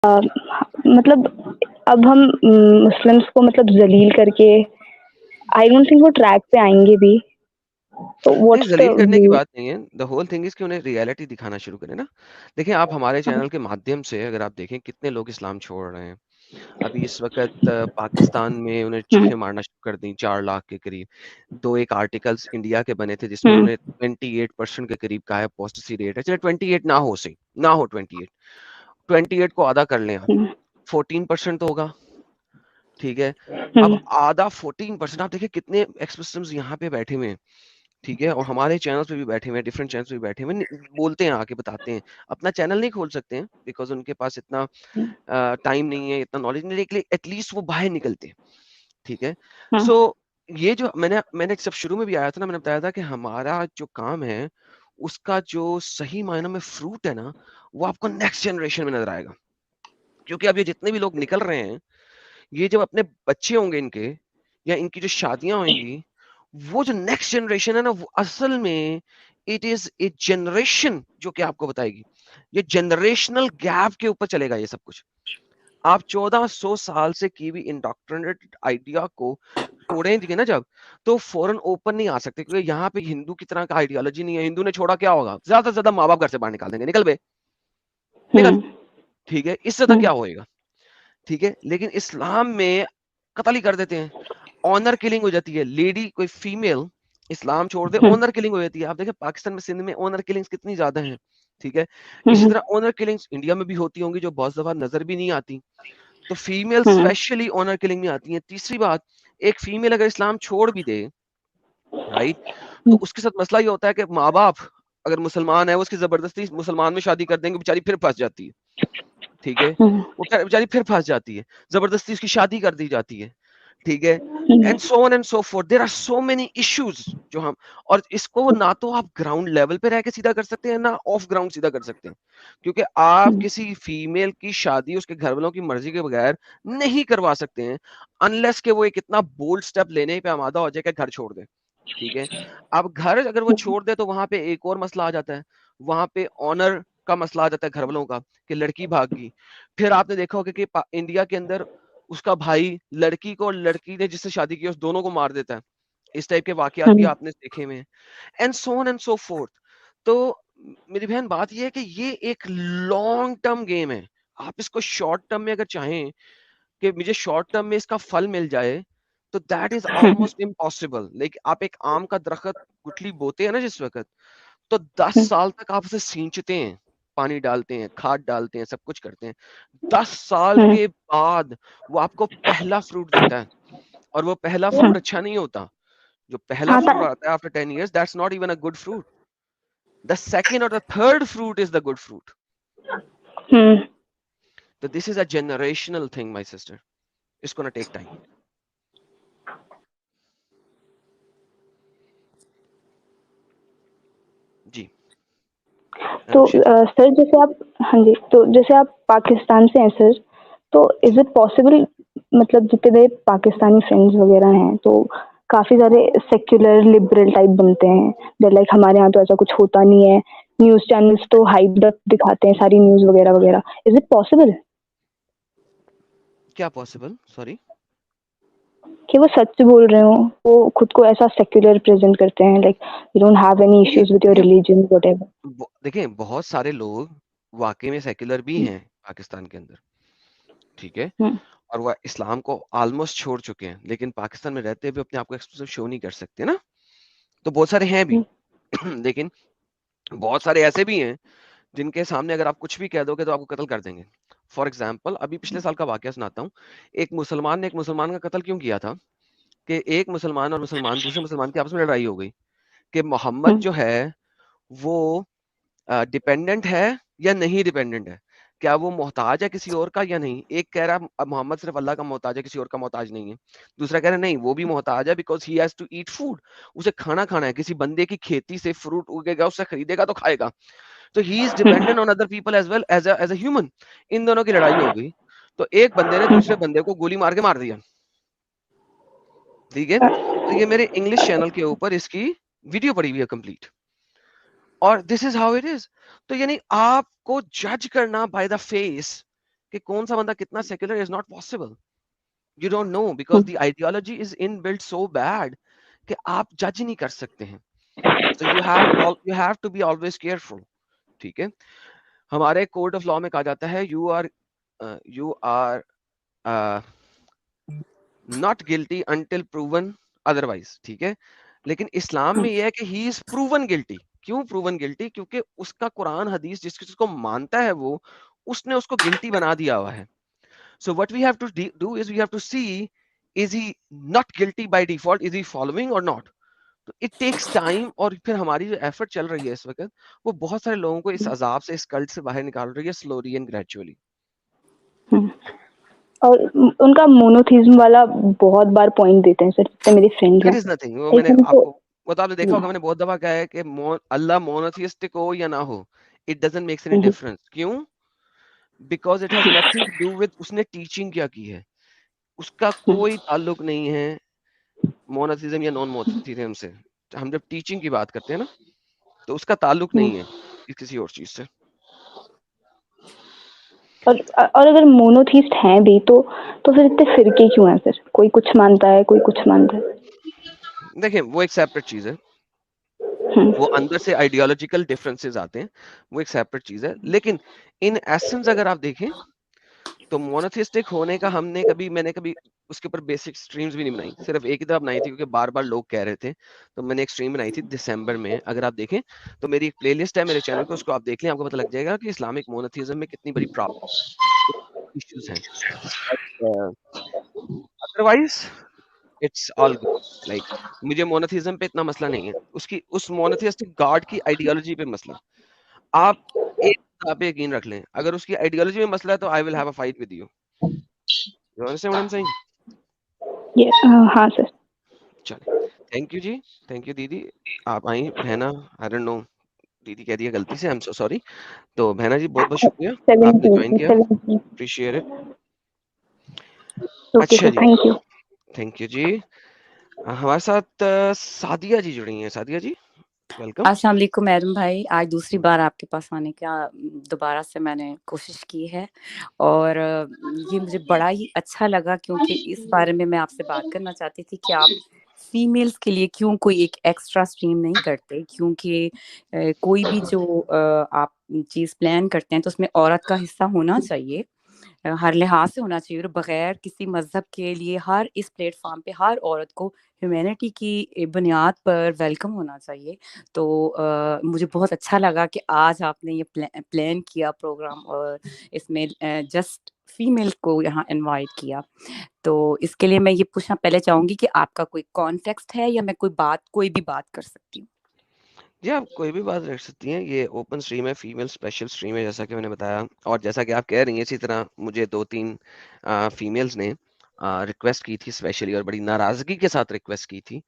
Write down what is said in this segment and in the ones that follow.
मतलब अब हम मुस्लिम्स को मतलब ज़लील करके आई डोंट थिंक वो ट्रैक पे आएँगे भी। तो नहीं, व्हाट्स द ज़लील करने की व्यू? बात नहीं है। द होल थिंग इज़ कि उन्हें रियलिटी दिखाना शुरू करें ना। देखिए, आप हमारे हाँ, चैनल के माध्यम से अगर आप देखें कितने लोग इस्लाम छोड़ रहे हैं। अभी इस वक़्त पाकिस्तान में उन्हें हुँ, चीखें मारना शुरू कर दी 4 लाख के करीब। 2-1 आर्टिकल्स इंडिया के बने थे जिसमें हुँ, उन्होंने 28% के करीब कहा है अपोस्टेसी रेट है। चलिए 28 ना हो सही, ना हो 28, 28 को आधा कर लें आप, हुँ, 14% तो होगा, ठीक है? अब हुँ, आधा 14% आप देखिए कितने एक्स मुस्लिम्स यहाँ पे बैठे हुए हैं। ठीक है? और हमारे चैनल्स पे भी बैठे हुए हैं, डिफरेंट चैनल्स पे भी बैठे हुए हैं, बोलते हैं आके बताते हैं। अपना चैनल नहीं खोल सकते हैं बिकॉज़ उनके पास इतना हुँ, टाइम नहीं है, इतना नॉलेज नहीं है, लेकिन एटलीस्ट वो बाहर निकलते हैं, ठीक है? हाँ, सो ये जो मैंने जब शुरू में भी आया था ना, मैंने बताया था कि हमारा जो काम है, उसका जो सही मायनों में फ्रूट है ना, वो आपको नेक्स्ट जनरेशन में नज़र आएगा। क्योंकि अब ये जितने भी लोग निकल रहे हैं, ये जब अपने बच्चे होंगे इनके या इनकी जो शादियाँ होंगी, वो जो नेक्स्ट जनरेशन है ना, वो असल में इट इज़ ए जनरेशन जो कि आपको बताएगी। ये जनरेशनल गैप के ऊपर चलेगा ये सब कुछ। आप 1400 साल से की हुई इंडोक्ट्रिनेटेड आइडिया को तोड़ेंगे ना जब, तो फौरन ओपन नहीं आ सकते क्योंकि यहाँ पे हिंदू की तरह का आइडियोलॉजी नहीं है। हिंदू ने छोड़ा क्या होगा? ज़्यादा से ज़्यादा माँ-बाप घर से बाहर निकाल देंगे, निकल बे, हुँ, निकल, ठीक है? इससे ज़्यादा हुँ, क्या होएगा? ठीक है? लेकिन इस्लाम में कत्ल ही कर देते हैं। ऑनर किलिंग हो जाती है। लेडी कोई फीमेल इस्लाम छोड़ दे, हुँ, ऑनर किलिंग हो जाती है। आप देखें पाकिस्तान में, सिंध में ऑनर किलिंग्स कितनी ज़्यादा हैं, ठीक है? हुँ, इसी हुँ, तरह ऑनर किलिंग्स इंडिया में भी होती होंगी जो बहुत दफ़ा नज़र भी नहीं आती। तो फीमेल हुँ, स्पेशली ऑनर किलिंग में आती हैं। तीसरी बात, एक फीमेल अगर इस्लाम छोड़ भी दे, राइट? तो हुँ, उसके साथ मसला ये होता है कि माँ-बाप अगर मुसलमान है, वो उसकी ज़बरदस्ती मुसलमान में शादी कर देंगे, बेचारी फिर फँस जाती है, ठीक है? हुँ, वो बेचारी फिर फँस जाती है। ज़बरदस्ती उसकी शादी कर दी जाती है। ठीक है? Hmm, and so on and so forth there are so many issues जो हम, और इसको ना तो आप ग्राउंड लेवल पे रह के सीधा कर सकते हैं ना ऑफ ग्राउंड सीधा कर सकते हैं, क्योंकि आप हुँ, किसी फीमेल की शादी उसके घर वालों की मर्जी के बगैर नहीं करवा सकते हैं अनलेस कि वो एक इतना बोल्ड स्टेप लेने पे आमादा हो जाए कि घर छोड़ दे। ठीक है? अब घर अगर वो छोड़ दे तो वहां पे एक और मसला आ जाता है, वहां पे ऑनर का मसला आ जाता है घर वालों का कि लड़की भाग गई। फिर आपने देखा होगा कि इंडिया के अंदर उसका भाई लड़की को और लड़की ने जिससे शादी की उस दोनों को मार देता है। इस टाइप के वाकयात भी हुँ, आपने देखे हुए हैं and so on and so fourth. तो मेरी बहन बात ये है कि ये एक लॉन्ग टर्म गेम है। आप इसको शॉर्ट टर्म में अगर चाहें कि मुझे शॉर्ट टर्म में इसका फल मिल जाए, तो that is hmm, almost impossible. Like आप एक आम का दरख्त गुठली बोते हैं ना जिस वक्त, तो 10 हुँ, साल तक आप उसे सींचते हैं, पानी डालते हैं, खाद डालते हैं, सब कुछ करते हैं। 10 साल हुँ, के बाद वो आपको पहला फ्रूट देता है, और वो पहला हुँ, फ्रूट अच्छा नहीं होता। जो पहला हाँ, फ्रूट आता है after 10 years, that's not even a good fruit. The second और the third fruit is the good fruit. Hmm, तो this is a generational thing my sister, it's gonna take time. जी तो अनुषा जी। सर जैसे आप हाँ जी, तो जैसे आप पाकिस्तान से हैं सर, तो जी इज़ इट पॉसिबल मतलब जितने मेरे पाकिस्तानी फ्रेंड्स वगैरह हैं, तो काफ़ी सारे सेक्युलर लिबरल टाइप बनते हैं। दे लाइक हमारे यहाँ तो ऐसा कुछ होता नहीं है। न्यूज़ चैनल्स तो हाइप्ड अप दिखाते हैं सारी न्यूज़ वगैरह वगैरह। इज़ इट पॉसिबल क्या पॉसिबल, सॉरी? कि वो सच बोल रहे हों? वो खुद को ऐसा सेक्युलर प्रेज़ेंट करते हैं like we don't have any देखिए इश्यूज़ विथ योर देखिए रिलिजन व्हाटएवर। देखिए बहुत सारे लोग वाकई में सेक्युलर भी हुँ, हैं पाकिस्तान के अंदर, ठीक है? हुँ, और वह इस्लाम को ऑलमोस्ट छोड़ चुके हैं, लेकिन पाकिस्तान में रहते हुए अपने आप को एक्सक्लूसिव शो नहीं कर सकते ना, तो बहुत सारे हैं भी। हुँ, लेकिन बहुत सारे ऐसे भी हैं जिनके सामने अगर आप कुछ भी कह दोगे तो आपको कत्ल कर देंगे। फॉर एग्जाम्पल अभी पिछले साल का वाकया सुनाता हूँ। एक मुसलमान ने एक मुसलमान का कत्ल क्यों किया था कि एक मुसलमान और मुसलमान दूसरे मुसलमान की आपस में लड़ाई हो गई कि मोहम्मद हुँ, जो है वो डिपेंडेंट है या नहीं डिपेंडेंट है, क्या वो मोहताज है किसी और का या नहीं। एक कह रहा है मोहम्मद सिर्फ अल्लाह का मोहताज है, किसी और का मोहताज नहीं है। दूसरा कह रहा है नहीं, वो भी मोहताज है because he has to eat food, उसे खाना खाना है, किसी बंदे की खेती से फ्रूट उगेगा, उससे खरीदेगा तो खाएगा। तो he is hmm, dependent on other people as well as a human. इन दोनों की लड़ाई हो गई, तो एक बंदे ने हुँ, दूसरे बंदे को गोली मार के मार दिया, ठीक है? तो ये मेरे इंग्लिश चैनल के ऊपर इसकी वीडियो पड़ी हुई है कंप्लीट, और this is how it is. तो यानी आपको जज करना बाय द फेस कि कौन सा बंदा कितना secular is not possible. You don't know because the ideology is inbuilt so bad कि आप जज नहीं कर सकते हैं. So you have to be always careful. ठीक है. हमारे कोड ऑफ लॉ में कहा जाता है you are not guilty until proven otherwise. ठीक है. लेकिन इस्लाम में यह है कि he is proven guilty. क्यों proven guilty? क्योंकि उसका कुरान हदीस जिसको मानता है वो उसने उसको गिल्टी बना दिया हुआ है. So what we have to do is we have to see, is he not guilty by default? Is he following or not? तो it takes time. और फिर हमारी जो एफर्ट चल रही है इस वक्त वो बहुत सारे लोगों को इस अजाब से, इस कल्ट से बाहर निकाल रही है स्लोली एंड ग्रेजुअली. और उनका मोनोथीज्म वाला बहुत बार पॉइंट देते हैं सर, जितने मेरे फ्रेंड्स हैं. That is nothing. वो मैंने आपको वो तो आपने देखा होगा, मैंने बहुत दफा कहा है कि अल्लाह मोनोथिस्टिक हो या ना हो, it doesn't make any difference. क्यों? Because it has nothing to do with उसने टीचिंग क्या की है. उसका कोई ताल्लुक नहीं है मोनोथिज्म या नॉन मोनोथिज्म से. हम जब टीचिंग की बात करते हैं ना तो उसका ताल्लुक नहीं है किसी और चीज से. और अगर मोनोथीस्ट हैं भी तो फिर इतने फिरके क्यों हैं सर? कोई कुछ मानता है, कोई कुछ मानता है. देखिए वो एक सेपरेट चीज है. वो अंदर से आइडियोलॉजिकल डिफरेंसेस आते हैं, वो एक सेपरेट चीज है. लेकिन इन एसेंस अगर आप देखें तो मोनोथिस्टिक होने का मैंने कभी उसके ऊपर बेसिक स्ट्रीम्स भी नहीं बनाई. सिर्फ एक ही दफा बनाई थी क्योंकि बार बार लोग कह रहे थे, तो मैंने एक स्ट्रीम बनाई थी दिसंबर में. अगर आप देखें तो मेरी एक प्लेलिस्ट है मेरे चैनल पे, उसको आप देख लें, आपको पता लग जाएगा कि इस्लामिक मोनोथिज्म में कितनी बड़ी प्रॉब्लम इश्यूज हैं. Otherwise it's all good. Like मुझे मोनोथिज्म पे इतना मसला नहीं है, उस मोनोथिस्टिक गॉड की आइडियोलॉजी पे मसला. आप एक पे यकीन रख लें, अगर उसकी आइडियोलॉजी में मसला है तो I will have a fight with you. You understand what I am saying? हाँ सर. चलिए, thank you ji, thank you दीदी. आप आई बहना, आई डोंट नो, दीदी कह दिया गलती से, आई एम सो सॉरी. तो बहना जी बहुत बहुत शुक्रिया आपने ज्वाइन किया, अप्रिशिएट इट. अच्छा जी, थैंक यू जी. हमारे साथ सादिया जी जुड़ी हैं. सादिया जी वेलकम. अस्सलाम वालेकुम मैडम भाई, आज दूसरी बार आपके पास आने का दोबारा से मैंने कोशिश की है और ये मुझे बड़ा ही अच्छा लगा क्योंकि इस बारे में मैं आपसे बात करना चाहती थी कि आप फीमेल्स के लिए क्यों कोई एक एक्स्ट्रा स्ट्रीम नहीं करते, क्योंकि कोई भी जो आप चीज़ प्लान करते हैं तो उसमें औरत का हिस्सा होना चाहिए, हर लिहाज से होना चाहिए, और बगैर किसी मजहब के लिए हर इस प्लेटफॉर्म पे हर औरत को ह्यूमैनिटी की बुनियाद पर वेलकम होना चाहिए. तो मुझे बहुत अच्छा लगा कि आज आपने ये प्लान किया प्रोग्राम और इसमें जस्ट फीमेल को यहाँ इनवाइट किया. तो इसके लिए मैं ये पूछना पहले चाहूंगी कि आपका कोई कॉन्टेक्स्ट है या मैं कोई भी बात कर सकती हूँ? जी आप कोई भी बात रख सकती हैं. ये ओपन स्ट्रीम है, फीमेल स्पेशल स्ट्रीम है जैसा कि मैंने बताया. और जैसा कि आप कह रही हैं इसी तरह मुझे 2-3 फीमेल्स ने रिक्वेस्ट की थी स्पेशली, और बड़ी नाराजगी के साथ रिक्वेस्ट की थी.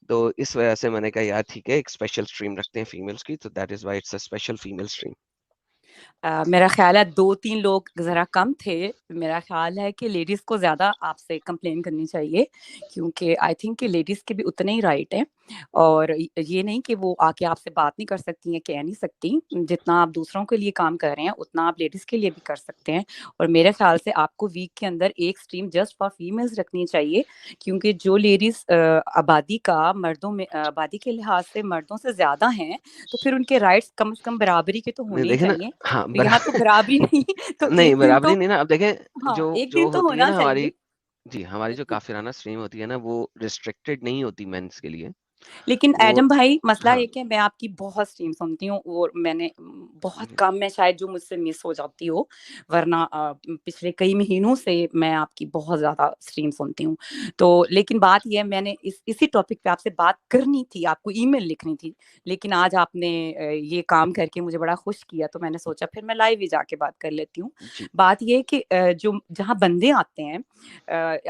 तो इस वजह से मैंने कहा यार ठीक है, एक स्पेशल स्ट्रीम रखते हैं फीमेल्स की. तो that is why it's a special female stream. मेरा ख्याल है 2-3 लोग ज़रा कम थे. मेरा ख्याल है कि लेडीज़ को ज़्यादा आपसे कंप्लेन करनी चाहिए क्योंकि आई थिंक कि लेडीज़ के भी उतने ही राइट हैं और ये नहीं कि वो आके आपसे बात नहीं कर सकती हैं, कह नहीं सकती. जितना आप दूसरों के लिए काम कर रहे हैं उतना आप लेडीज़ के लिए भी कर सकते हैं. और मेरे ख्याल से आपको वीक के अंदर एक स्ट्रीम जस्ट फॉर फीमेल्स रखनी चाहिए क्योंकि जो लेडीज़ आबादी के लिहाज से मर्दों से ज़्यादा हैं तो फिर उनके राइट्स कम से कम बराबरी के तो होने ही देखें ना, चाहिए. हाँ तो यहाँ तो बराबरी नहीं तो नहीं एक दिन बराबरी तो नहीं ना. अब देखें हाँ, जो एक जो दिन तो होती है होना ना चाहिए. हमारी, जी हमारी जो काफिराना स्ट्रीम होती है ना वो रिस्ट्रिक्टेड नहीं होती मेंस के लिए. लेकिन वो एडम भाई मसला हाँ एक है, मैं आपकी बहुत स्ट्रीम सुनती हूँ और मैंने बहुत कम है शायद जो मुझसे मिस हो जाती हो, वरना पिछले कई महीनों से मैं आपकी बहुत ज़्यादा स्ट्रीम सुनती हूँ. तो लेकिन बात ये है, मैंने इसी टॉपिक पे आपसे बात करनी थी, आपको ईमेल लिखनी थी, लेकिन आज आपने ये काम करके मुझे बड़ा खुश किया तो मैंने सोचा फिर मैं लाइव ही जाके बात कर लेती हूँ. बात ये है कि जो जहाँ बंदे आते हैं,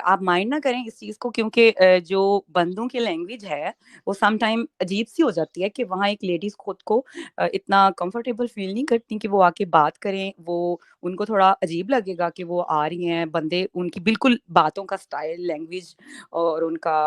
आप माइंड ना करें इस चीज़ को क्योंकि जो बंदों की लैंग्वेज है वो सम टाइम अजीब सी हो जाती है कि वहाँ एक लेडीज खुद को इतना कंफर्टेबल फील नहीं करती कि वो आके बात करें। वो उनको थोड़ा अजीब लगेगा कि वो आ रही हैं, बंदे उनकी बिल्कुल बातों का स्टाइल, लैंग्वेज और उनका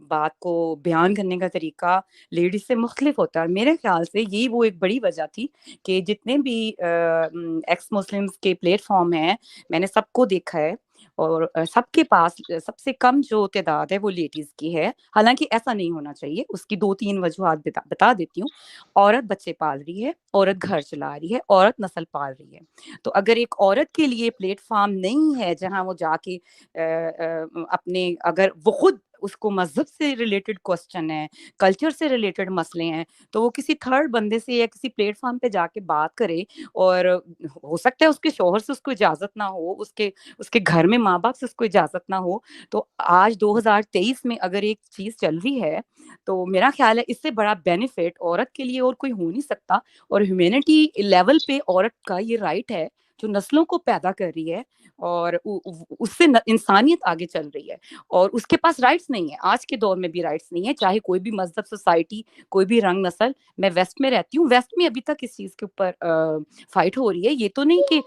बात को बयान करने का तरीका लेडीज से मुख्तलिफ होता है। और मेरे ख्याल से यही वो एक बड़ी वजह थी कि जितने भी एक्स मुस्लिम्स के प्लेटफॉर्म हैं, मैंने सबको देखा है और सबके पास सबसे कम जो तादाद है वो लेडीज की है। हालांकि ऐसा नहीं होना चाहिए, उसकी 2-3 वजूहात बता देती हूँ। औरत बच्चे पाल रही है, औरत घर चला रही है, औरत नस्ल पाल रही है। तो अगर एक औरत के लिए प्लेटफॉर्म नहीं है जहां वो जाके अपने, अगर वो खुद उसको मजहब से रिलेटेड क्वेश्चन है, कल्चर से रिलेटेड मसले हैं, तो वो किसी थर्ड बंदे से या किसी प्लेटफॉर्म पे जाके बात करे। और हो सकता है उसके शोहर से उसको इजाजत ना हो, उसके उसके घर में माँ बाप से उसको इजाजत ना हो। तो आज 2023 में अगर एक चीज चल रही है, तो मेरा ख्याल है इससे बड़ा बेनिफिट औरत के लिए और कोई हो नहीं सकता। और ह्यूमैनिटी लेवल पे औरत का ये राइट है जो नस्लों को पैदा कर रही है और उससे इंसानियत आगे चल रही है। और उसके पास राइट्स नहीं है, आज के दौर में भी राइट्स नहीं है, चाहे कोई भी मजहब, सोसाइटी, कोई भी रंग नस्ल। मैं वेस्ट में रहती हूँ, वेस्ट में अभी तक इस चीज के ऊपर फाइट हो रही है। ये तो नहीं कि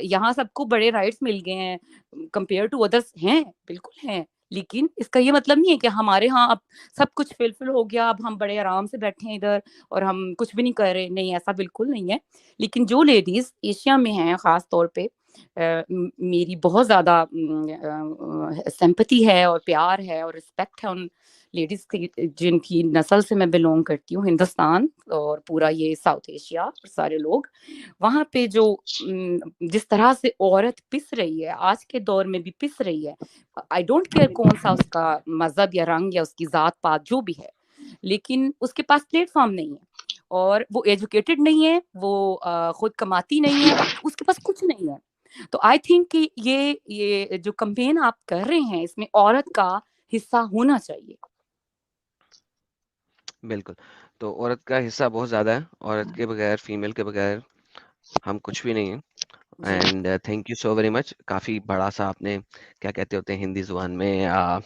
यहाँ सबको बड़े राइट्स मिल गए हैं कंपेयर टू अदर्स, हैं बिल्कुल हैं, लेकिन इसका ये मतलब नहीं है कि हमारे यहाँ अब सब कुछ फिलफिल हो गया, अब हम बड़े आराम से बैठे हैं इधर और हम कुछ भी नहीं कर रहे। नहीं, ऐसा बिल्कुल नहीं है। लेकिन जो लेडीज एशिया में हैं खास तौर पे, मेरी बहुत ज्यादा सिंपैथी है और प्यार है और रिस्पेक्ट है उन लेडीज की जिनकी नस्ल से मैं बिलोंग करती हूँ, हिंदुस्तान और पूरा ये साउथ एशिया और सारे लोग वहां पे जो जिस तरह से औरत पिस रही है, आज के दौर में भी पिस रही है। आई डोंट केयर कौन सा उसका मजहब या रंग या उसकी जात पात जो भी है, लेकिन उसके पास प्लेटफॉर्म नहीं है और वो एजुकेटेड नहीं है, वो खुद कमाती नहीं है, उसके पास कुछ नहीं है। तो आई थिंक कि ये जो कैंपेन आप कर रहे हैं इसमें औरत का हिस्सा होना चाहिए। बिल्कुल। तो औरत का हिस्सा बहुत ज़्यादा है, औरत के बगैर, फीमेल के बगैर हम कुछ भी नहीं हैं। जी and thank you so very much. काफ़ी बड़ा-सा आपने क्या कहते होते हैं हिंदी ज़ुबान में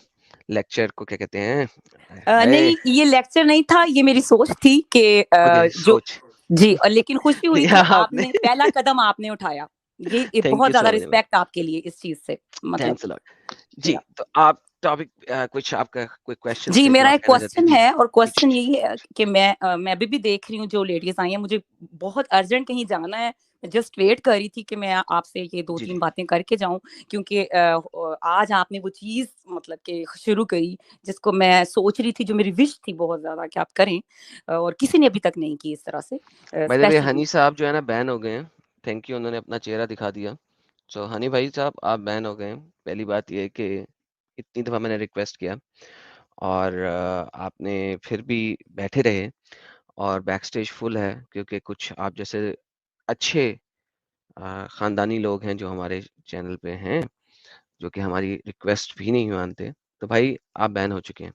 लेक्चर को क्या कहते हैं? हाय! नहीं, ये लेक्चर नहीं था, ये मेरी सोच थी कि ओके, जो सोच। जी, और लेकिन खुशी हुई कि या आपने आपने पहला कदम आपने उठाया। ये थैंक बहुत यू ज्यादा सो वेरी मच। रिस्पेक्ट आपके लिए इस चीज से, मतलब थैंक्स अ लॉट। जी, या तो आप टॉपिक कुछ आपका कोई क्वेश्चन्स जी, थे जो मेरा आप एक कहना चाहती क्वेश्चन थी? है और कुछ क्वेश्चन यही है कि मैं अभी भी देख रही हूँ जो लेडीज आई हैं, मुझे बहुत अर्जेंट कहीं जाना है। जस्ट वेट कर रही थी कि मैं आपसे ये जी, 2-3 जी। बातें करके जाऊं, क्योंकि आज आपने वो चीज मतलब कि शुरू करी जिसको मैं सोच रही थी, जो मेरी विश थी बहुत ज्यादा कि आप करें, और किसी ने अभी तक नहीं की इस तरह से, bye the way specially. Honey साहब जो है ना बैन हो गए हैं। थैंक यू, उन्होंने अपना चेहरा दिखा दिया। सो हनी भाई साहब आप बैन हो गए हैं। पहली बात ये है कि इतनी दफ़ा मैंने रिक्वेस्ट किया और आपने फिर भी बैठे रहे और बैकस्टेज फुल है क्योंकि कुछ आप जैसे अच्छे ख़ानदानी लोग हैं जो हमारे चैनल पे हैं, जो कि हमारी रिक्वेस्ट भी नहीं मानते। तो भाई आप बैन हो चुके हैं।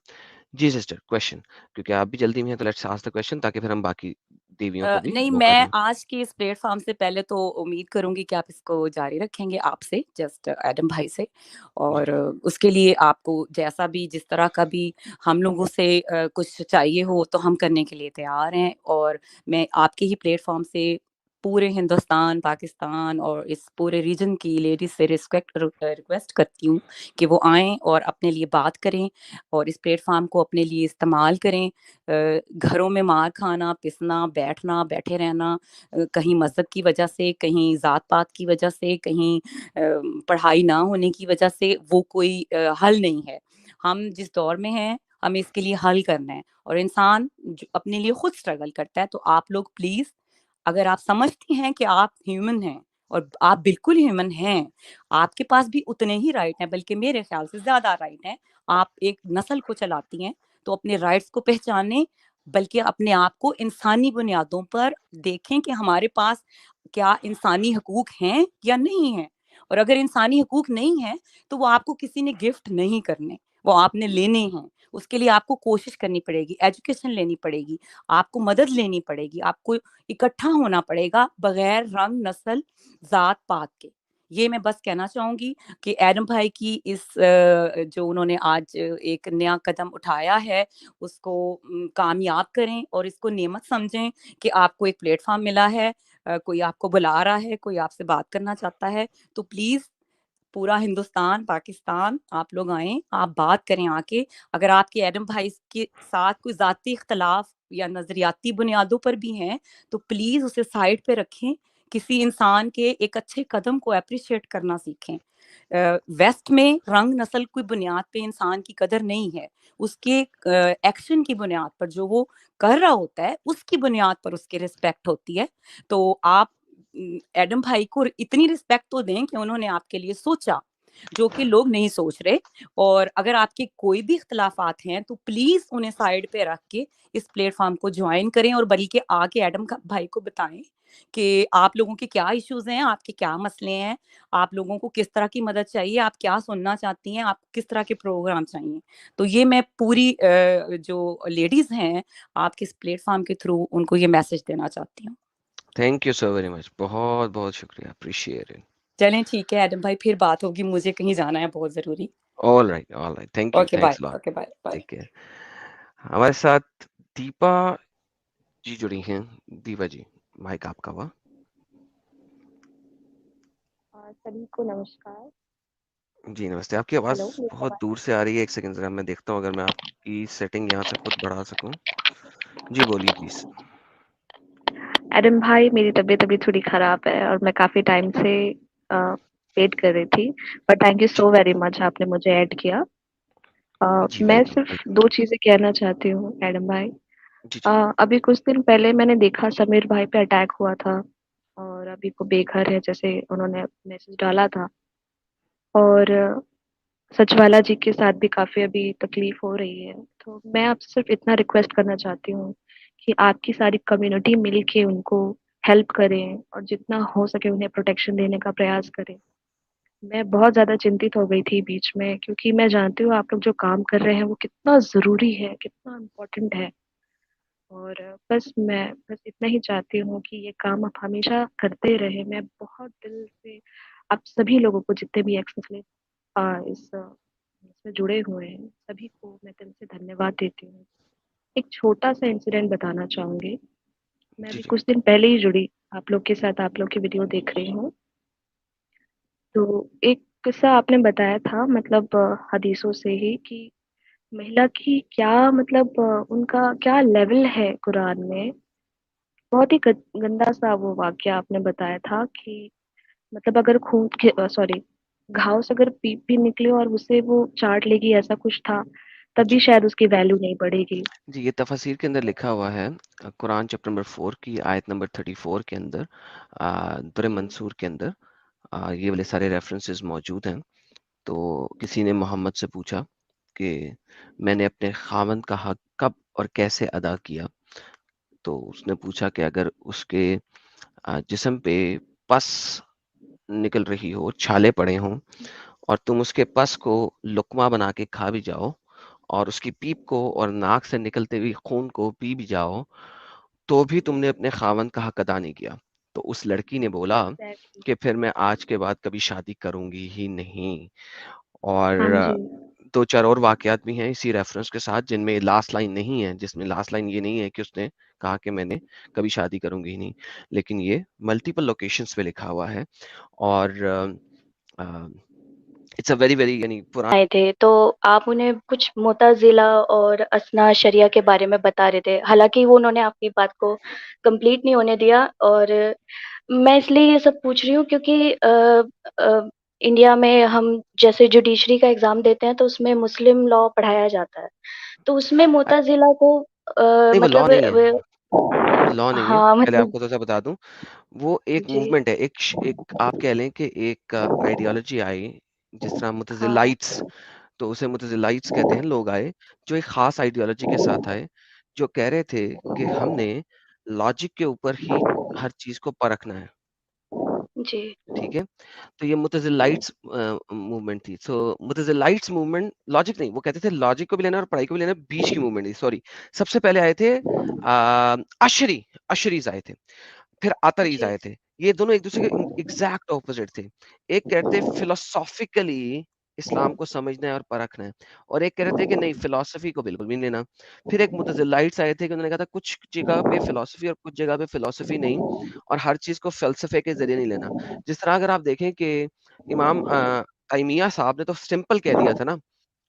जी सिस्टर क्वेश्चन, क्योंकि आप भी जल्दी में हैं तो लेट्स आस्क द क्वेश्चन ताकि फिर हम बाकी देवियों को भी नहीं, मौका मैं दें। आज के इस प्लेटफॉर्म से पहले तो उम्मीद करूंगी कि आप इसको जारी रखेंगे आपसे, जस्ट एडम भाई से। जी, और उसके लिए आपको जैसा भी, जिस तरह का भी हम लोगों से कुछ चाहिए हो तो हम करने के लिए तैयार हैं। और मैं आपके ही प्लेटफॉर्म से पूरे हिंदुस्तान, पाकिस्तान और इस पूरे रीजन की लेडीज से रिक्वेस्ट करती हूँ कि वो आएं और अपने लिए बात करें और इस प्लेटफॉर्म को अपने लिए इस्तेमाल करें। घरों में मार खाना, पिसना, बैठना, बैठे रहना, कहीं मज़हब की वजह से, कहीं ज़ात-पात की वजह से, कहीं पढ़ाई ना होने की वजह से, वो कोई हल नहीं है। हम जिस दौर में हैं, हमें इसके लिए हल करना है और इंसान ज अपने लिए खुद स्ट्रगल करता है। तो आप लोग प्लीज़, अगर आप समझती हैं कि आप ह्यूमन हैं और आप बिल्कुल ह्यूमन हैं, आपके पास भी उतने ही राइट हैं, बल्कि मेरे ख्याल से ज़्यादा राइट हैं। आप एक नस्ल को चलाती हैं, तो अपने राइट्स को पहचानें, बल्कि अपने आप को इंसानी बुनियादों पर देखें कि हमारे पास क्या इंसानी हकूक हैं या नहीं हैं। और अगर इंसानी हकूक नहीं है, तो वो आपको किसी ने गिफ्ट नहीं करने, वो आपने लेने हैं। उसके लिए आपको कोशिश करनी पड़ेगी, एजुकेशन लेनी पड़ेगी, आपको मदद लेनी पड़ेगी, आपको इकट्ठा होना पड़ेगा बगैर रंग, नस्ल, जात पात के। ये मैं बस कहना चाहूंगी कि एडम भाई की इस जो उन्होंने आज एक नया कदम उठाया है उसको कामयाब करें और इसको नेमत समझें कि आपको एक प्लेटफॉर्म मिला है, कोई आपको बुला रहा है, कोई आपसे बात करना चाहता है, तो प्लीज पूरा हिंदुस्तान पाकिस्तान आप लोग आए, आप बात करें आके। अगर आपके एडम भाई के साथ कोई जाती इख्तलाफ या नजरियाती बुनियादों पर भी हैं तो प्लीज उसे साइड पे रखें, किसी इंसान के एक अच्छे कदम को अप्रिशिएट करना सीखें। वेस्ट में रंग नस्ल की बुनियाद पे इंसान की कदर नहीं है, उसके एक्शन की बुनियाद पर जो वो कर रहा होता है उसकी बुनियाद पर उसकी रिस्पेक्ट होती है। तो आप एडम भाई को इतनी रिस्पेक्ट तो दें कि उन्होंने आपके लिए सोचा जो कि लोग नहीं सोच रहे। और अगर आपके कोई भी इख्तलाफात हैं तो प्लीज उन्हें साइड पे रख के इस प्लेटफॉर्म को ज्वाइन करें और बल्कि आके एडम भाई को बताएं कि आप लोगों के क्या इश्यूज हैं, आपके क्या मसले हैं, आप लोगों को किस तरह की मदद चाहिए, आप क्या सुनना चाहती हैं, आप किस तरह के प्रोग्राम चाहिए। तो ये मैं पूरी जो लेडीज हैं आपके इस प्लेटफॉर्म के थ्रू उनको ये मैसेज देना चाहती हूँ। Thank you so very much, बहुत बहुत शुक्रिया, अप्रिशिएट इट। चलें ठीक है एडम भाई, फिर बात होगी, मुझे कहीं जाना है बहुत जरूरी। All right, thank you, okay bye, thanks lot, okay bye bye. Take care. हमारे साथ दीपा जी जुड़ी हैं। दीपा जी, माइक आपका हुआ। सभी को नमस्कार। जी नमस्ते। आपकी आवाज हेलो, मेरी बहुत आवाज दूर से आ रही है, एक सेकंड जरा मैं देखता हूँ अगर मैं आपकी सेटिंग यहाँ से खुद बढ़ा सकूं। जी बोलिए प्लीज। एडम भाई, मेरी तबीयत अभी थोड़ी खराब है और मैं काफी टाइम से वेट कर रही थी, but thank you so very much, आपने मुझे ऐड किया। जी मैं वेलकम सिर्फ वेलकम। दो चीजें कहना चाहती हूँ एडम भाई। जी जी। अभी कुछ दिन पहले मैंने देखा समीर भाई पे अटैक हुआ था और अभी वो बेघर है, जैसे उन्होंने मैसेज डाला था। और सचवाला जी के साथ भी काफी अभी तकलीफ हो रही है। तो मैं आपसे सिर्फ इतना रिक्वेस्ट करना चाहती हूँ कि आपकी सारी कम्युनिटी मिल के उनको हेल्प करें और जितना हो सके उन्हें प्रोटेक्शन देने का प्रयास करें। मैं बहुत ज्यादा चिंतित हो गई थी बीच में, क्योंकि मैं जानती हूँ आप लोग जो काम कर रहे हैं वो कितना जरूरी है, कितना इम्पोर्टेंट है। और बस इतना ही चाहती हूँ कि ये काम आप हमेशा करते रहे। मैं बहुत दिल से आप सभी लोगों को, जितने भी एक्सेस ले इसमें जुड़े हुए हैं, सभी को मैं दिल से धन्यवाद देती हूँ। एक छोटा सा इंसिडेंट बताना चाहूंगी। मैं जी अभी जी। कुछ दिन पहले ही जुड़ी आप लोग के साथ, आप लोग की वीडियो देख रही हूँ। तो एक किस्सा आपने बताया था, मतलब हदीसों से ही, कि महिला की क्या, मतलब उनका क्या लेवल है कुरान में। बहुत ही गंदा सा वो वाक्य आपने बताया था कि मतलब अगर खून सॉरी, घाव से अगर पीप भी निकले और उसे वो चाट लेगी, ऐसा कुछ था, तभी जी शायद उसकी वैल्यू नहीं बढ़ेगी। जी, ये तफसीर के अंदर लिखा हुआ है, कुरान चैप्टर नंबर 4 की आयत नंबर 34 के अंदर, दुर जी मंसूर के अंदर ये वाले सारे रेफरेंसेस मौजूद हैं। तो किसी ने मोहम्मद से पूछा कि मैंने अपने खामन का हक कब और कैसे अदा किया। तो उसने पूछा कि अगर उसके जिस्म पे पस निकल रही हो, छाले पड़े हों, और तुम उसके पस को लुकमा बना के खा भी जाओ और उसकी पीप को और नाक से निकलते हुए खून को पी भी जाओ, तो भी तुमने अपने खावंद का हक अदा नहीं किया। तो उस लड़की ने बोला एग्जैक्टली। कि फिर मैं आज के बाद कभी शादी करूंगी ही नहीं। हाँ और जी। दो चार और वाकयात भी हैं इसी रेफरेंस के साथ, जिनमें लास्ट लाइन नहीं है, जिसमें लास्ट लाइन ये नहीं है कि उसने कहा कि मैंने कभी शादी करूंगी ही नहीं, लेकिन ये मल्टीपल लोकेशंस पे लिखा हुआ है। और इट्स अ वेरी वेरी यानी पुराना आए थे तो आप उन्हें कुछ मुताजिला और असना शरिया के बारे में बता रहे थे, हालांकि वो उन्होंने आपकी बात को कंप्लीट नहीं होने दिया। और मैं इसलिए ये सब पूछ रही हूँ क्योंकि अ, इंडिया में हम जैसे जुडिशरी का एग्जाम देते हैं तो उसमें मुस्लिम लॉ पढ़ाया जाता है। तो उसमें मुताजिला को नहीं, वो लॉ मतलब नहीं है, वो लॉ नहीं है, हाँ पहले मतलब। आपको तो सा बता दूं। वो एक जी। मूवमेंट है, एक आप कह लें कि एक आइडियोलॉजी आई, जिस तरह हाँ मुतजिलाइट्स, तो उसे मुतजिलाइट्स कहते हैं, लोग आए जो एक खास आइडियोलॉजी के साथ आए, जो कह रहे थे कि हमने लॉजिक के ऊपर ही हर चीज को परखना है। जी। ठीक है, तो ये मुतजिलाइट्स मूवमेंट थी। सो मुतजिलाइट्स मूवमेंट लॉजिक नहीं, वो कहते थे लॉजिक को भी लेना और पढ़ाई को भी लेना, बीच की मूवमेंट थी। सॉरी, सबसे पहले आए थे अशरीज आए थे। फिर अतरीज जी आए थे। ये दोनों एक दूसरे के एग्जैक्ट ऑपोजिट थे। एक कहते फिलोसॉफिकली इस्लाम को समझना है और परखना है, और एक कह रहे थे कि नहीं, फिलॉसफी को बिल्कुल भी नहीं लेना। फिर एक मुतज़िलाइट्स आए थे कि उन्होंने कहा था कुछ जगह पे फिलॉसफी और कुछ जगह पे फिलॉसफी नहीं, और हर चीज को फलसफे के जरिए नहीं लेना। जिस तरह अगर आप देखें कि इमाम तैमिया साहब ने तो सिंपल कह दिया था ना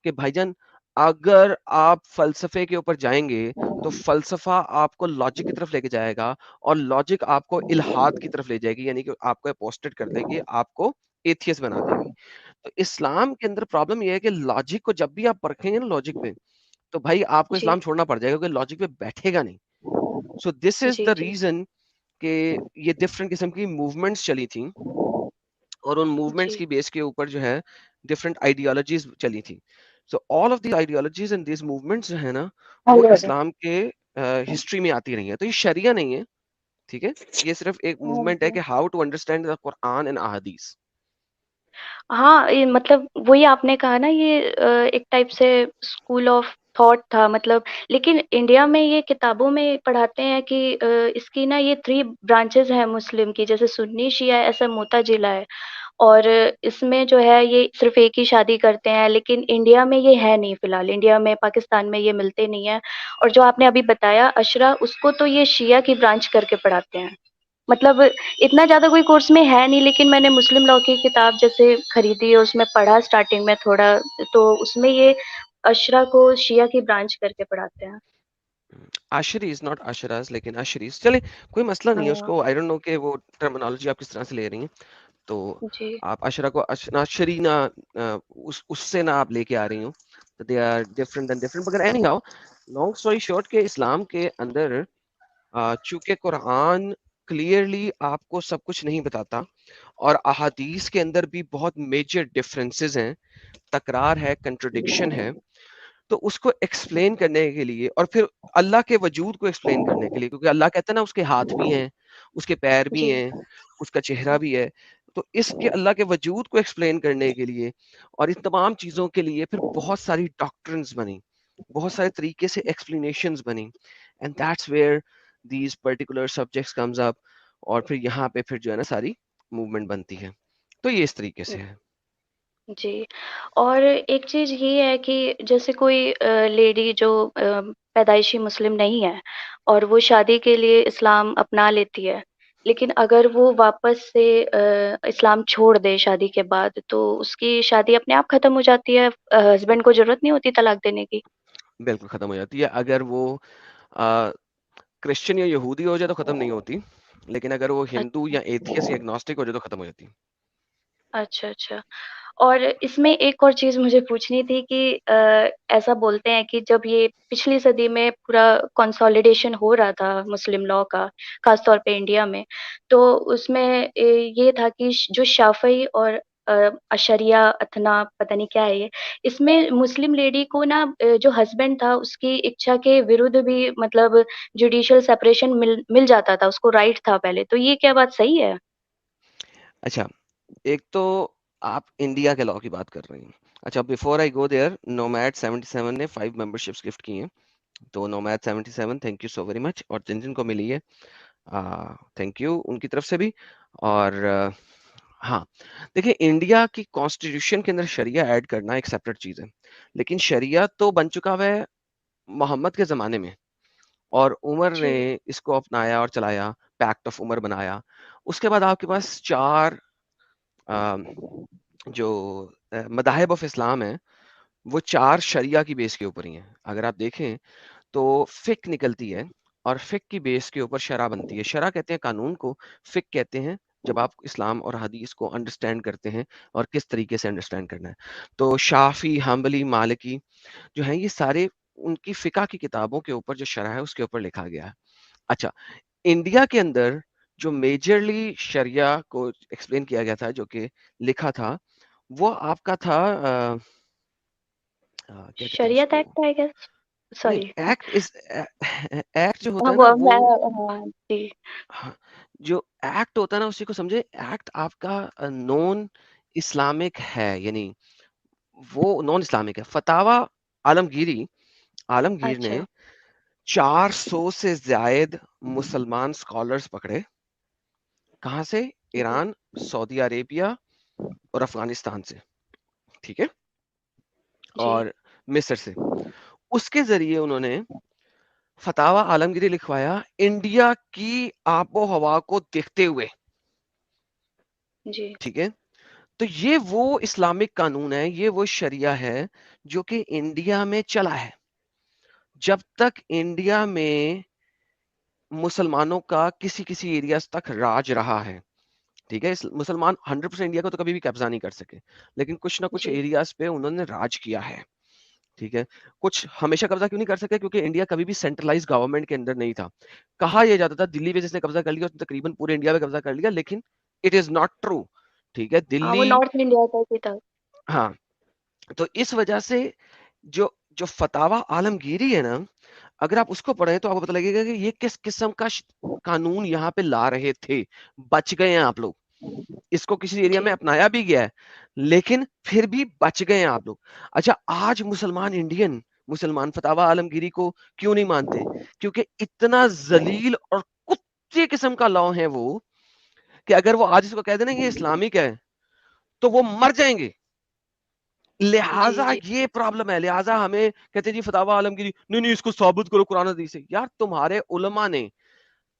कि भाईजान, अगर आप फलसफे के ऊपर जाएंगे तो फलसफा आपको लॉजिक की तरफ लेके जाएगा, और लॉजिक आपको इल्हाद की तरफ ले जाएगी, यानी कि आपको अपोस्टेट कर देगी, आपको एथियस्ट बना देगी। तो इस्लाम के अंदर प्रॉब्लम ये है कि लॉजिक को जब भी आप परखेंगे ना लॉजिक पे, तो भाई आपको जी इस्लाम छोड़ना पड़ जाएगा, क्योंकि लॉजिक पे बैठेगा नहीं। सो दिस इज जी द जी रीजन कि ये डिफरेंट किस्म की मूवमेंट्स चली थी, और उन मूवमेंट्स जी की बेस के ऊपर जो है डिफरेंट आइडियोलॉजीज चली थी। So all of the ideologies and this movements जो है ना, वो इस्लाम के हिस्ट्री में आती रही है। तो ये शरिया नहीं है, ठीक है, ये सिर्फ एक मूवमेंट है कि how to understand the Quran and अहादीस। हाँ, ये मतलब वही आपने कहा ना, ये एक टाइप से स्कूल ऑफ थॉट था मतलब। लेकिन इंडिया में ये किताबों में पढ़ाते हैं कि इसकी ना ये 3 ब्रांचेस हैं मुस्लिम की, जैसे सुन्नी, शिया है, ऐसा मुताजिला है। और इसमें जो है ये सिर्फ एक ही शादी करते हैं, लेकिन इंडिया में ये है नहीं फिलहाल। इंडिया में, पाकिस्तान में ये मिलते नहीं है। और जो आपने अभी बताया अशरा, उसको तो ये शिया की ब्रांच करके पढ़ाते हैं। मतलब इतना ज़्यादा कोई कोर्स में है नहीं, लेकिन मैंने मुस्लिम लॉ की किताब जैसे खरीदी और उसमें पढ़ा स्टार्टिंग में थोड़ा, तो उसमें ये अशरा को शिया की ब्रांच करके पढ़ाते हैं। आशरीज, नॉट अशराज, लेकिन आशरीज चले, कोई मसला नहीं है हाँ, उसको। आई डोंट नो कि वो टर्मिनोलॉजी आप किस तरह से ले रही हैं। तो जी, आप अशरा को अशरी ना उससे ना आप लेके आ रही हो, तो they are different and different. मगर anyhow, long story short, के इस्लाम के अंदर चूंकि कुरान क्लियरली आपको सब कुछ नहीं बताता, और अहादीस के अंदर भी बहुत मेजर डिफरेंसेस हैं, तकरार है, कंट्रोडिक्शन है, तो उसको एक्सप्लेन करने के लिए, और फिर अल्लाह के वजूद को एक्सप्लेन करने के लिए, क्योंकि अल्लाह कहता है ना उसके हाथ भी हैं, उसके पैर भी जी, हैं, उसका चेहरा भी है, तो इसके अल्लाह के वजूद को एक्सप्लेन करने के लिए और इन तमाम चीज़ों के लिए फिर बहुत सारी डॉक्ट्रिन्स बनी, बहुत सारे तरीके से एक्सप्लेनेशंस बनी, and that's where these particular subjects comes up, और फिर यहाँ पे फिर जो है ना सारी मूवमेंट बनती है। तो ये इस तरीके से है। जी। और एक चीज़ ये है कि जैसे कोई लेडी जो पैदाइशी मुस्लिम नहीं है और वो शादी के लिए इस्लाम अपना लेती है, लेकिन अगर वो वापस से इस्लाम छोड़ दे शादी के बाद, तो उसकी शादी अपने आप खत्म हो जाती है, हस्बैंड को ज़रूरत नहीं होती तलाक देने की? बिल्कुल खत्म हो जाती है। अगर वो क्रिश्चियन या यहूदी हो जाए तो खत्म नहीं होती, लेकिन अगर वो हिंदू अच्छा। या एथियस्ट या एग्नोस्टिक हो जाए तो खत्म हो जाती है। अच्छा, अच्छा। और इसमें एक और चीज़ मुझे पूछनी थी कि ऐसा बोलते हैं कि जब ये पिछली सदी में पूरा कंसोलिडेशन हो रहा था मुस्लिम लॉ का, ख़ास तौर पे इंडिया में, तो उसमें ये था कि जो शाफ़ई और अशरिया, अथना, पता नहीं क्या है ये, इसमें मुस्लिम लेडी को ना जो हस्बैंड था उसकी इच्छा के विरुद्ध भी मतलब जुडिशियल सेपरेशन मिल मिल जाता था, उसको राइट था पहले। तो ये क्या बात सही है? अच्छा, एक तो आप इंडिया के लॉ की बात कर रही हैं। अच्छा, before I go there, nomad 77 ने 5 मेंबरशिप्स गिफ्ट की हैं। तो nomad 77, thank you so very much, और जिन जिन को मिली है थैंक यू उनकी तरफ से भी। और हाँ, देखिए, इंडिया की कॉन्स्टिट्यूशन के अंदर शरिया ऐड करना एक सेपरेट चीज़ है, लेकिन शरिया तो बन चुका हुआ है मोहम्मद के ज़माने में, और उमर ने जी, इसको अपनाया और चलाया, पैक्ट ऑफ उमर बनाया। उसके बाद आपके पास 4 अ, जो मदाहिब ऑफ इस्लाम है, वो 4 शरिया की बेस के ऊपर ही हैं। अगर आप देखें तो फिक निकलती है, और फिक की बेस के ऊपर शरा बनती है। शरा कहते हैं कानून को, फिक कहते हैं जब आप इस्लाम और हदीस को अंडरस्टैंड करते हैं और किस तरीके से अंडरस्टैंड करना है। तो शाफी, हम्बली, मालिकी जो हैं, ये सारे उनकी फ़िक़्ह की किताबों के ऊपर जो शरह है उसके ऊपर लिखा गया है। अच्छा, इंडिया के अंदर जो मेजरली शरिया को एक्सप्लेन किया गया था, जो कि लिखा था, वो आपका था क्या कहते हैं शरीयत उसको? एक्ट आई गेस, नहीं, सॉरी। एक्ट इज़ एक्ट जो होता हाँ, है वो ना वो, हाँ, जी, हाँ, जो एक्ट होता है ना उसी को समझे। एक्ट आपका नॉन इस्लामिक है, यानी वो नॉन इस्लामिक है। फतावा आलमगीरी, आलमगीर ने अच्छा, 400 से ज़ायद मुसलमान स्कॉलर्स पकड़े, कहां से? ईरान, सऊदी अरेबिया और अफगानिस्तान से, ठीक है, जी, और मिस्र से। उसके जरिए उन्होंने फतावा आलमगीरी लिखवाया इंडिया की आबो हवा को देखते हुए, जी, ठीक है। तो ये वो इस्लामिक कानून है, ये वो शरिया है जो कि इंडिया में चला है। जब तक इंडिया में मुसलमानों का किसी किसी एरियाज तक राज रहा है, ठीक है, मुसलमान 100% इंडिया को तो कभी भी कब्जा नहीं कर सके, लेकिन कुछ ना कुछ जी, एरियाज पे उन्होंने राज किया है, ठीक है। कुछ हमेशा कब्जा क्यों नहीं कर सके? क्योंकि इंडिया कभी भी सेंट्रलाइज गवर्नमेंट के अंदर नहीं था। कहा यह जाता था दिल्ली पे जिसने कब्जा कर लिया उसने तकरीबन पूरे इंडिया पे कब्जा कर लिया, लेकिन इट इज नॉट ट्रू, ठीक है। हाँ, वो दिल्ली, नॉर्थ इंडिया टाइप ही था। हाँ, तो इस वजह से जो जो फतावा आलमगीरी है ना, अगर आप उसको पढ़ें तो आपको पता लगेगा कि ये किस किस्म का कानून यहाँ पे ला रहे थे। बच गए हैं आप लोग, इसको किसी एरिया में जी, अपनाया भी गया है, लेकिन फिर भी बच गए हैं आप लोग। अच्छा, आज मुसलमान फतावा आलमगीरी को क्यों नहीं मानते? क्योंकि इतना जलील और कुत्ते किस्म का लॉ है वो, कि अगर वो आज इसको कह देना ये इस्लामिक है तो वो मर जाएंगे। जी, लिहाजा जी, ये प्रॉब्लम है। लिहाजा हमें कहते जी फतावा आलमगीरी, नहीं नहीं इसको साबित करो कुरान हदीस से। यार तुम्हारे उलमा ने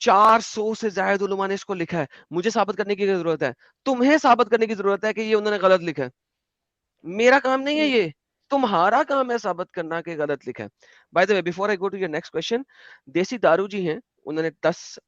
400 से ज्यादा उलमा ने इसको लिखा है, मुझे साबित करने की जरूरत है? तुम्हें साबित करने की जरूरत है कि ये उन्होंने गलत लिखा है। मेरा काम नहीं है जी। ये, तुम्हारा काम है साबित करना कि गलत लिखा है। By the way, before I go to your next question, देसी दारू जी हैं, उन्होंने 10